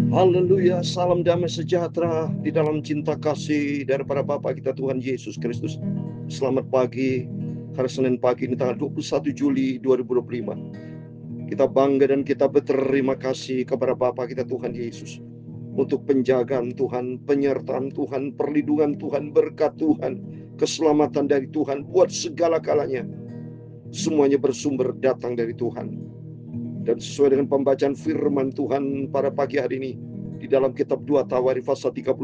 Haleluya, salam damai sejahtera di dalam cinta kasih daripada Bapa kita Tuhan Yesus Kristus. Selamat pagi, hari Senin pagi ini tanggal 21 Juli 2025. Kita bangga dan kita berterima kasih kepada Bapa kita Tuhan Yesus untuk penjagaan Tuhan, penyertaan Tuhan, perlindungan Tuhan, berkat Tuhan, keselamatan dari Tuhan buat segala kalanya. Semuanya bersumber datang dari Tuhan. Dan sesuai dengan pembacaan firman Tuhan pada pagi hari ini, di dalam kitab 2 Tawarikh pasal 31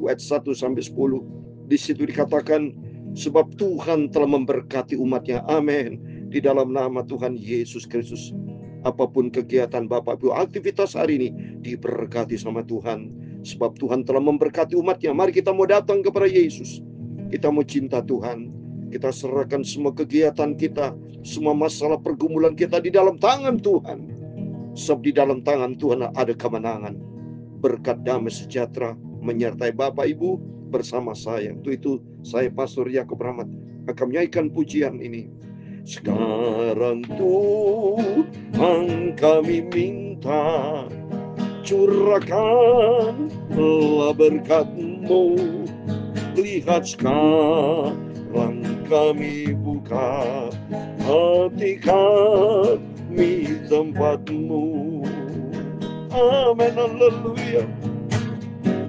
ayat 1 sampai 10, di situ dikatakan, sebab Tuhan telah memberkati umatnya, amin, di dalam nama Tuhan Yesus Kristus. Apapun kegiatan Bapak Ibu, aktivitas hari ini diberkati sama Tuhan, sebab Tuhan telah memberkati umatnya. Mari kita mau datang kepada Yesus, kita mau cinta Tuhan, kita serahkan semua kegiatan kita, semua masalah pergumulan kita di dalam tangan Tuhan. Sebab di dalam tangan Tuhan ada kemenangan. Berkat damai sejahtera menyertai Bapak Ibu bersama saya. Untuk itu saya Pastor Yakub Rahmat akan menyanyikan pujian ini. Sekarang Tuhan kami minta, curahkanlah berkat-Mu. Lihat sekarang kami buka hati kami tempat-Mu. Amin, haleluya.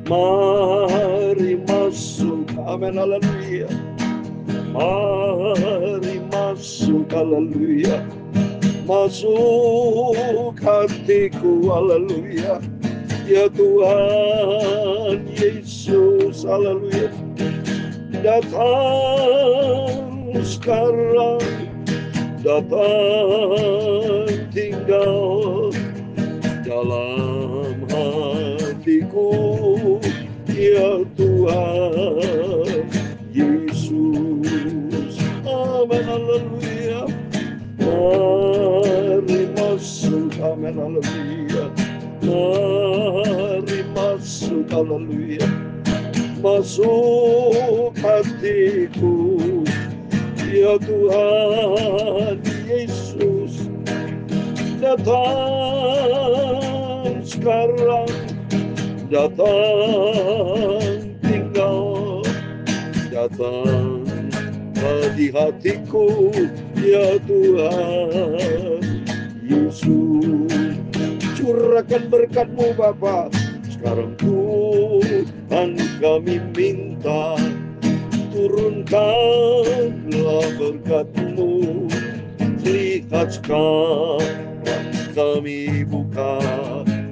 Mari masuk, amin, haleluya. Mari masuk, haleluya. Masuk hatiku, haleluya. Ya Tuhan Yesus, haleluya. Datang sekarang, datang tinggal dalam hatiku, ya Tuhan Yesus. Amin, haleluya. Mari masuk, amin, haleluya. Mari masuk, haleluya. Masuk hatiku, ya Tuhan Yesus. Datang sekarang, datang tinggal, datang di hatiku, ya Tuhan Yesus. Curahkan berkat-Mu Bapa. Sekarang Tuhan kami minta, turunkanlah berkat-Mu. Lihat sekarang kami buka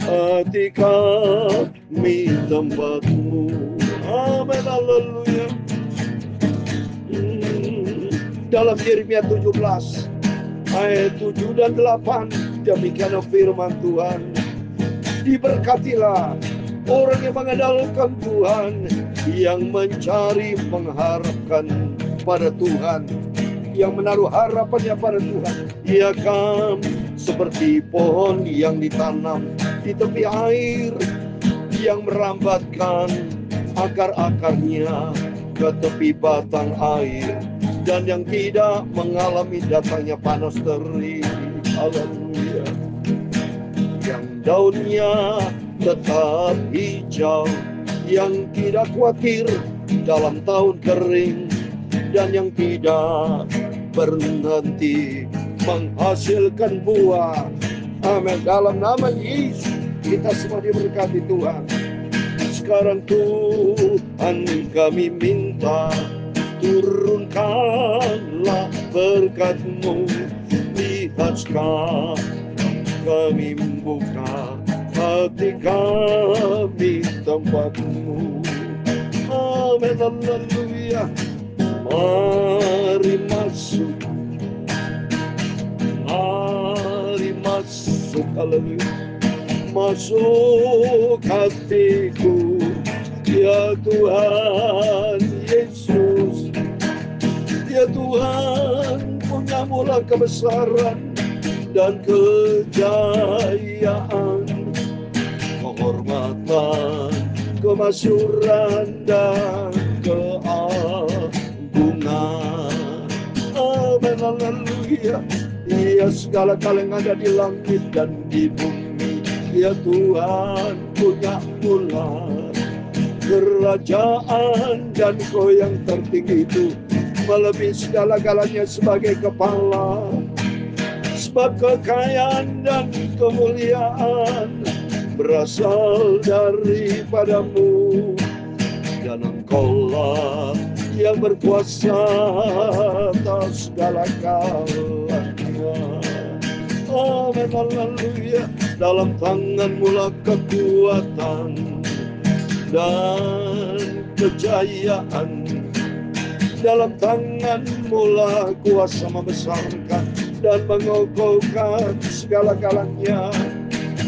hati kami tempat-Mu. Amin, haleluya. Dalam Yeremia 17 ayat 7 dan 8, demikian firman Tuhan. Diberkatilah orang yang mengandalkan Tuhan, yang mencari mengharapkan pada Tuhan, yang menaruh harapannya pada Tuhan. Ia akan seperti pohon yang ditanam di tepi air, yang merambatkan akar-akarnya ke tepi batang air, dan yang tidak mengalami datangnya panas terik. Haleluya. Yang daunnya tetap hijau, yang tidak khawatir dalam tahun kering, dan yang tidak berhenti menghasilkan buah. Amin. Dalam nama Yesus kita semua diberkati Tuhan. Sekarang Tuhan kami minta, turunkanlah berkat-Mu. Lihat sekarang kami membuka hati kami tempat-Mu. Amin, haleluya. Mari masuk, mari masuk, haleluya. Masuk hatiku, ya Tuhan Yesus. Ya Tuhan, punya mula kebesaran dan kejayaan, kehormatan, kemasyuran dan keagungan. Amin, haleluya. Ya segala kala yang ada di langit dan di bumi Ya Tuhan punya mula kerajaan, dan Kau yang tertinggi itu melebihi segala-galanya sebagai kepala. Sebab kekayaan dan kemuliaan berasal daripadamu, dan Engkaulah yang berkuasa atas segala-galanya. Amin, haleluya. Dalam tangan-Mu lah kekuatan dan kejayaan, dalam tangan-Mu lah kuasa membesarkan dan mengokohkan segala-galanya.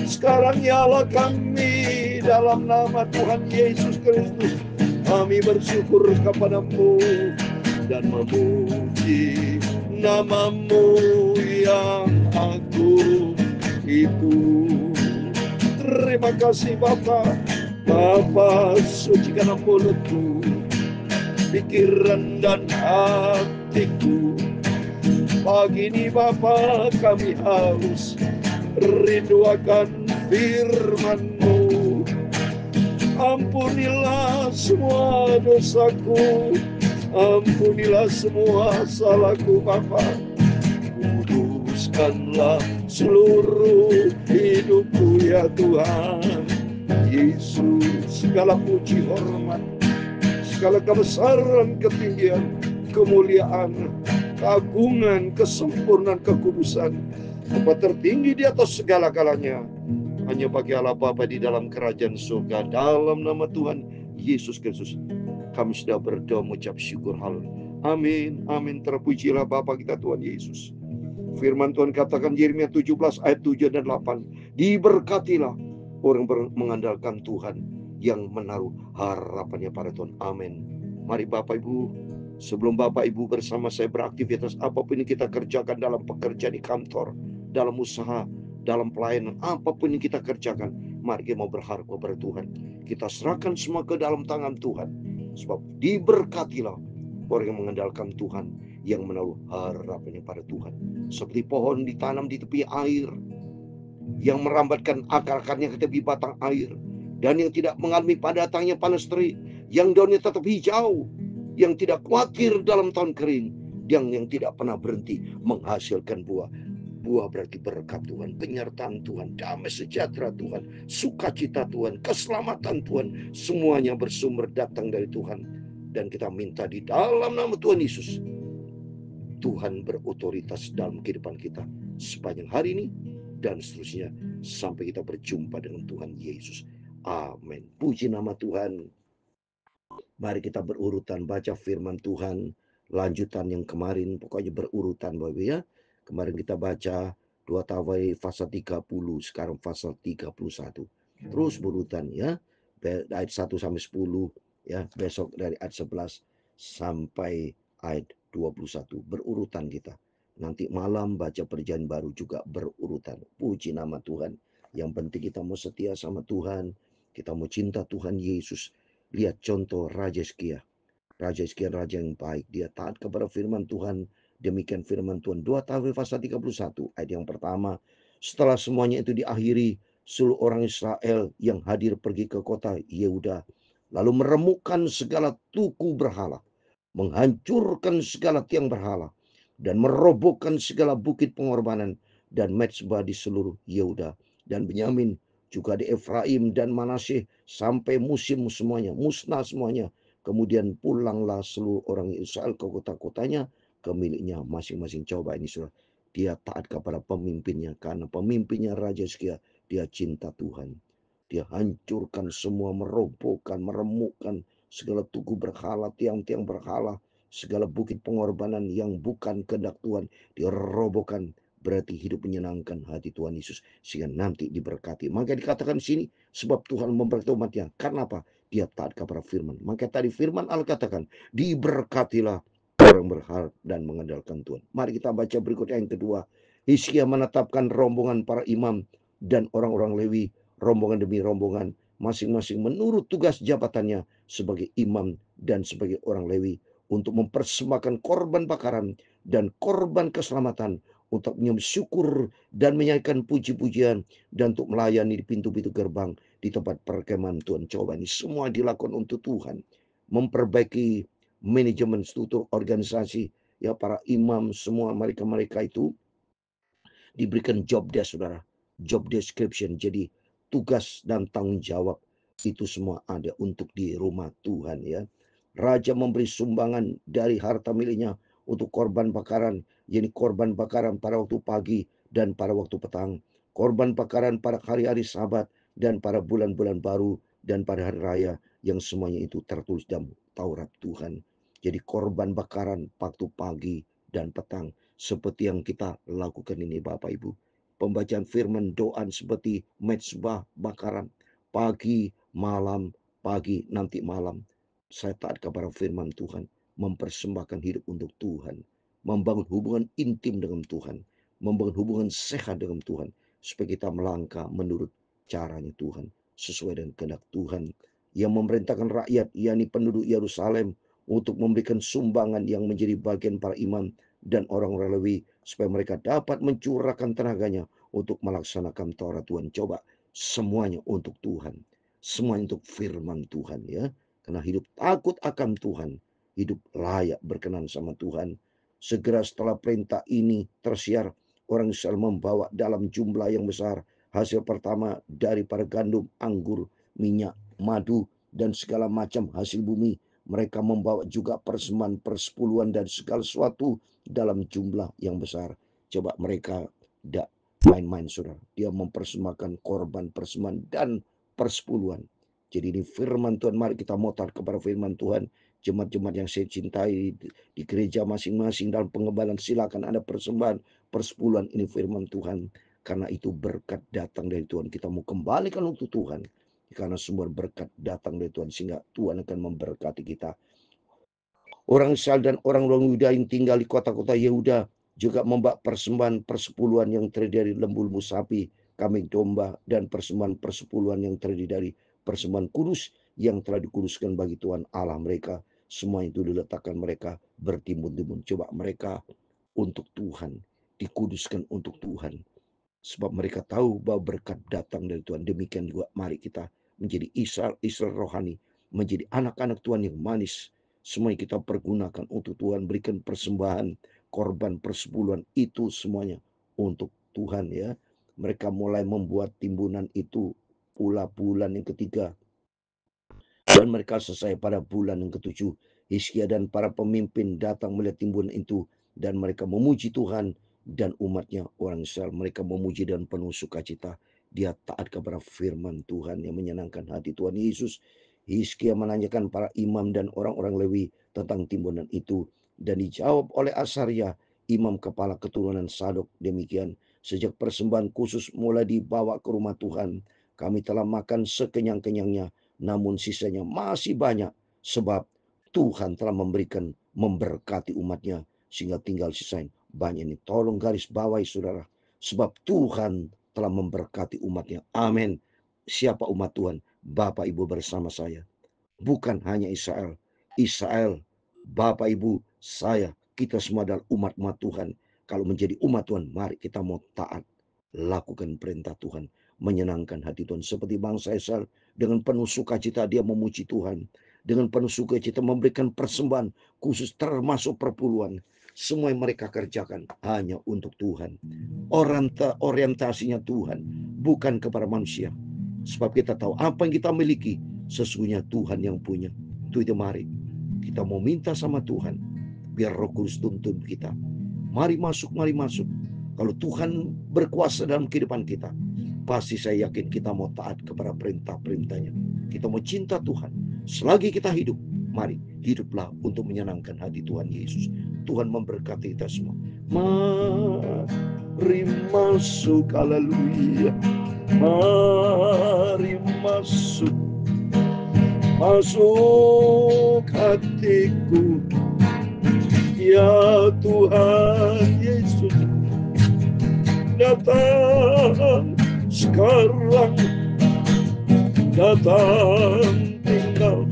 Sekarang nyala kami dalam nama Tuhan Yesus Kristus, kami bersyukur kepada-Mu dan memuji nama-Mu yang agung itu. Terima kasih Bapa. Bapa, sucikanlah mulutku, pikiran dan hatiku. Pagi ini Bapa, kami haus rindu akan firman-Mu. Ampunilah semua dosaku, ampunilah semua salahku Bapa. Kuduskanlah seluruh hidupku ya Tuhan Yesus. Segala puji hormat, segala kebesaran, ketinggian, kemuliaan, keagungan, kesempurnaan, kekudusan, tempat tertinggi di atas segala-galanya hanya bagi Allah Bapa di dalam kerajaan surga. Dalam nama Tuhan Yesus Kristus kami sudah berdoa mengucap syukur. Amin, amin. Terpujilah Bapa kita Tuhan Yesus. Firman Tuhan katakan Yeremia 17 ayat 7 dan 8. Diberkatilah orang mengandalkan Tuhan, yang menaruh harapannya pada Tuhan. Amin. Mari Bapak Ibu, sebelum Bapak Ibu bersama saya beraktivitas apapun yang kita kerjakan, dalam pekerjaan di kantor, dalam usaha, dalam pelayanan, apapun yang kita kerjakan, mari kita mau berharap kepada Tuhan. Kita serahkan semua ke dalam tangan Tuhan. Sebab diberkatilah orang yang mengandalkan Tuhan, yang menaruh harapannya pada Tuhan. Seperti pohon ditanam di tepi air, yang merambatkan akar-akarnya ke tepi batang air, dan yang tidak mengalami pada datangnya panas terik, yang daunnya tetap hijau, yang tidak khawatir dalam tahun kering, yang tidak pernah berhenti menghasilkan buah. Buah berarti berkat Tuhan, penyertaan Tuhan, damai sejahtera Tuhan, sukacita Tuhan, keselamatan Tuhan, semuanya bersumber datang dari Tuhan. Dan kita minta di dalam nama Tuhan Yesus, Tuhan berotoritas dalam kehidupan kita sepanjang hari ini dan seterusnya sampai kita berjumpa dengan Tuhan Yesus. Amin. Puji nama Tuhan. Mari kita berurutan baca firman Tuhan. Lanjutan yang kemarin, pokoknya berurutan Bapak ya. Kemarin kita baca 2 Tawai pasal 30, sekarang pasal 31. Terus berurutan ya. Ayat 1 sampai 10 ya. Besok dari ayat 11 sampai ayat 21. Berurutan kita. Nanti malam baca perjanjian baru juga berurutan. Puji nama Tuhan. Yang penting kita mau setia sama Tuhan. Kita mau cinta Tuhan Yesus. Lihat contoh Raja Hizkia. Raja Hizkia raja yang baik. Dia taat kepada firman Tuhan. Demikian firman Tuhan. 2 Tawai pasal 31 ayat yang pertama. Setelah semuanya itu diakhiri, seluruh orang Israel yang hadir pergi ke kota Yehuda, lalu meremukkan segala tugu berhala, menghancurkan segala tiang berhala, dan merobohkan segala bukit pengorbanan dan mezbah di seluruh Yehuda dan Benyamin, juga di Efraim dan Manasye, sampai musim semuanya, musnah semuanya. Kemudian pulanglah seluruh orang Israel ke kota-kotanya, ke miliknya masing-masing. Coba ini saudara, dia taat kepada pemimpinnya, karena pemimpinnya Raja Hizkia, dia cinta Tuhan. Dia hancurkan semua, merobohkan, meremukkan segala tugu berhala, tiang-tiang berhala, segala bukit pengorbanan yang bukan kehendak Tuhan, dirobohkan. Berarti hidup menyenangkan hati Tuhan Yesus, sehingga nanti diberkati. Maka dikatakan di sini, sebab Tuhan memberkati umatnya. Karena apa? Dia taat kepada firman. Maka tadi firman Allah katakan, diberkatilah orang berharap dan mengandalkan Tuhan. Mari kita baca berikutnya yang kedua. Hizkia menetapkan rombongan para imam dan orang-orang Lewi, rombongan demi rombongan, masing-masing menurut tugas jabatannya sebagai imam dan sebagai orang Lewi, untuk mempersembahkan korban bakaran dan korban keselamatan untuk menyembah syukur dan menyanyikan puji-pujian, dan untuk melayani di pintu-pintu gerbang di tempat perkemahan Tuhan. Coba ini semua dilakukan untuk Tuhan. Memperbaiki manajemen struktur organisasi, ya para imam semua mereka itu diberikan job desk, saudara, job description. Jadi tugas dan tanggung jawab itu semua ada untuk di rumah Tuhan, ya. Raja memberi sumbangan dari harta miliknya untuk korban bakaran, yakni korban bakaran pada waktu pagi dan pada waktu petang, korban bakaran pada hari-hari Sabat dan pada bulan-bulan baru dan pada hari raya, yang semuanya itu tertulis dalam Taurat Tuhan. Jadi korban bakaran waktu pagi dan petang, seperti yang kita lakukan ini Bapak Ibu. Pembacaan firman doa seperti mezbah bakaran, pagi, malam, pagi, nanti malam. Saya taat kepada firman Tuhan, mempersembahkan hidup untuk Tuhan, membangun hubungan intim dengan Tuhan, membangun hubungan sehat dengan Tuhan, supaya kita melangkah menurut caranya Tuhan, sesuai dengan kehendak Tuhan, yang memerintahkan rakyat, yakni penduduk Yerusalem, untuk memberikan sumbangan yang menjadi bagian para imam dan orang-orang Lewi, supaya mereka dapat mencurahkan tenaganya untuk melaksanakan Taurat Tuhan. Coba, semuanya untuk Tuhan, semuanya untuk firman Tuhan, ya. Karena hidup takut akan Tuhan, hidup layak berkenan sama Tuhan. Segera setelah perintah ini tersiar, orang Israel membawa dalam jumlah yang besar hasil pertama daripada gandum, anggur, minyak, madu, dan segala macam hasil bumi. Mereka membawa juga persembahan persepuluhan dan segala sesuatu dalam jumlah yang besar. Coba, mereka tidak main-main, saudara. Dia mempersembahkan korban persembahan dan persepuluhan. Jadi ini firman Tuhan. Mari kita motar kepada firman Tuhan. Jemaat-jemaat yang saya cintai di gereja masing-masing dalam pengembalaan, silakan ada persembahan persepuluhan. Ini firman Tuhan. Karena itu berkat datang dari Tuhan. Kita mau kembalikan untuk Tuhan. Karena sumber berkat datang dari Tuhan, sehingga Tuhan akan memberkati kita. Orang Israel dan orang-orang Yuda yang tinggal di kota-kota Yehuda juga membawa persembahan persepuluhan yang terdiri dari lembu-lembu sapi, kambing domba, dan persembahan persepuluhan yang terdiri dari persembahan kudus yang telah dikuduskan bagi Tuhan Allah mereka. Semua itu diletakkan mereka bertimbun-timbun. Coba, mereka untuk Tuhan, dikuduskan untuk Tuhan. Sebab mereka tahu bahwa berkat datang dari Tuhan. Demikian juga mari kita menjadi Israel rohani, menjadi anak-anak Tuhan yang manis. Semuanya kita pergunakan untuk Tuhan, berikan persembahan, korban persepuluhan, itu semuanya untuk Tuhan, ya. Mereka mulai membuat timbunan itu pula bulan yang ketiga, dan mereka selesai pada bulan yang ketujuh. Hizkia dan para pemimpin datang melihat timbunan itu, dan mereka memuji Tuhan dan umatnya orang Israel. Mereka memuji dan penuh sukacita. Dia taat kepada firman Tuhan yang menyenangkan hati Tuhan Yesus. Hizkia menanyakan para imam dan orang-orang Lewi tentang timbunan itu, dan dijawab oleh Asaria, imam kepala keturunan Sadok, demikian: sejak persembahan khusus mulai dibawa ke rumah Tuhan, kami telah makan sekenyang-kenyangnya, namun sisanya masih banyak, sebab Tuhan telah memberkati umatnya, sehingga tinggal sisanya banyak. Ini tolong garis bawahi, saudara, sebab Tuhan telah memberkati umatnya. Amin. Siapa umat Tuhan? Bapak Ibu bersama saya. Bukan hanya Israel. Israel, Bapak Ibu, saya, kita semua adalah umat-umat Tuhan. Kalau menjadi umat Tuhan, mari kita mau taat, lakukan perintah Tuhan, menyenangkan hati Tuhan. Seperti bangsa Israel, dengan penuh sukacita dia memuji Tuhan. Dengan penuh sukacita memberikan persembahan khusus, termasuk perpuluhan. Semua yang mereka kerjakan hanya untuk Tuhan. Orientasinya Tuhan, bukan kepada manusia. Sebab kita tahu apa yang kita miliki sesungguhnya Tuhan yang punya. Itu mari kita mau minta sama Tuhan, biar Roh Kudus tuntun kita. Mari masuk, mari masuk. Kalau Tuhan berkuasa dalam kehidupan kita, pasti saya yakin kita mau taat kepada perintah-perintahnya. Kita mau cinta Tuhan. Selagi kita hidup, mari hiduplah untuk menyenangkan hati Tuhan Yesus. Tuhan memberkati kita semua. Mari masuk, haleluya. Mari masuk, masuk hatiku, ya Tuhan Yesus. Datang sekarang, datang tinggal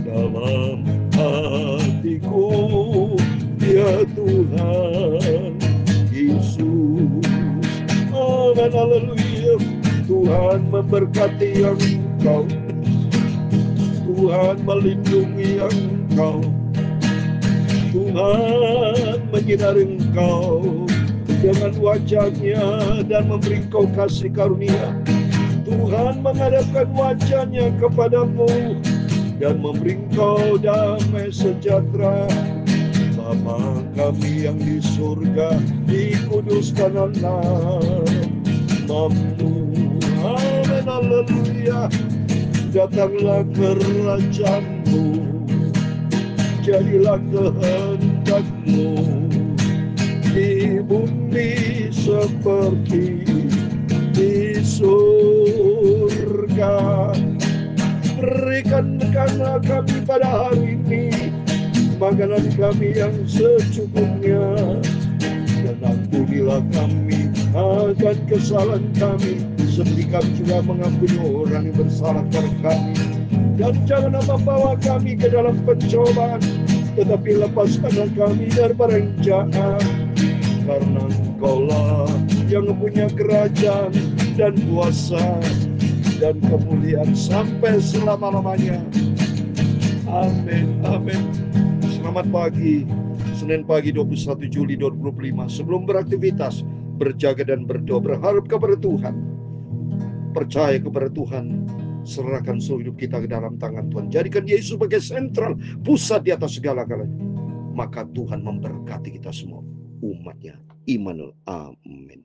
dalam hatiku, ya Tuhan Tuhan memberkati engkau, Tuhan melindungi engkau, Tuhan menyinari engkau dengan wajah-Nya dan memberi engkau kasih karunia. Tuhan menghadapkan wajah-Nya kepadamu dan memberi engkau damai sejahtera. Bapa kami yang di surga, dikuduskanlah namamu. Amin, haleluya. Datanglah kerajaan-Mu, jadilah kehendak-Mu di bumi seperti di surga. Berikanlah kami pada hari ini makanan kami yang secukupnya, dan ampunilah kami akan kesalahan kami, seperti kami juga mengampuni orang yang bersalah kepada kami. Dan janganlah membawa kami ke dalam pencobaan, tetapi lepaskanlah kami daripada yang jahat. Karena Engkaulah yang mempunyai kerajaan dan kuasa dan kemuliaan sampai selama-lamanya. Amin, amin. Selamat pagi, Senin pagi 21 Juli 2025. Sebelum beraktivitas, berjaga dan berdoa, berharap kepada Tuhan, percaya kepada Tuhan, serahkan seluruh hidup kita ke dalam tangan Tuhan. Jadikan Yesus sebagai sentral, pusat di atas segala-galanya. Maka Tuhan memberkati kita semua, umatnya. Immanuel. Amin.